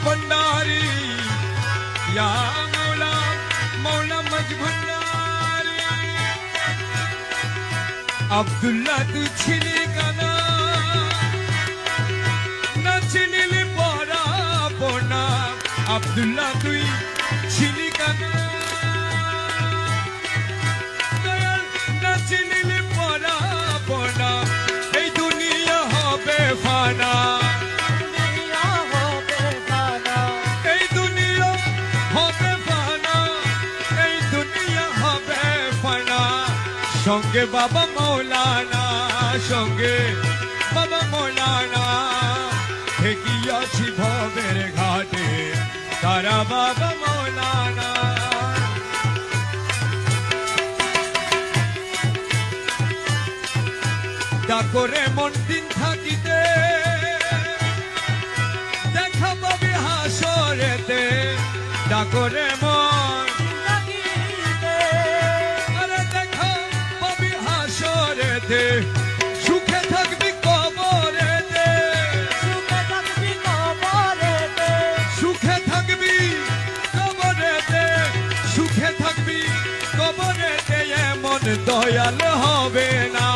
भंडारी या मौला मौला मज भंडारी अब्दुल्ला तू छिली काना ना चिनिली परा बोना अब्दुल्ला तुई छिली काना ना चिनिली परा बोना এই দুনিয়া হবে ফানা সঙ্গে বাবা মৌলানা সঙ্গে বাবা মৌলানা ঠেকিয়াছি ভবের ঘাটে তারা বাবা মৌলানা ডাকরে মন দিন থাকিতে দেখা পাবি হাসরেতে ডাকরে মন সুখে থাকবি কবরেতে সুখে থাকবি কবরেতে সুখে থাকবি কবরেতে এমন দয়াল হবে না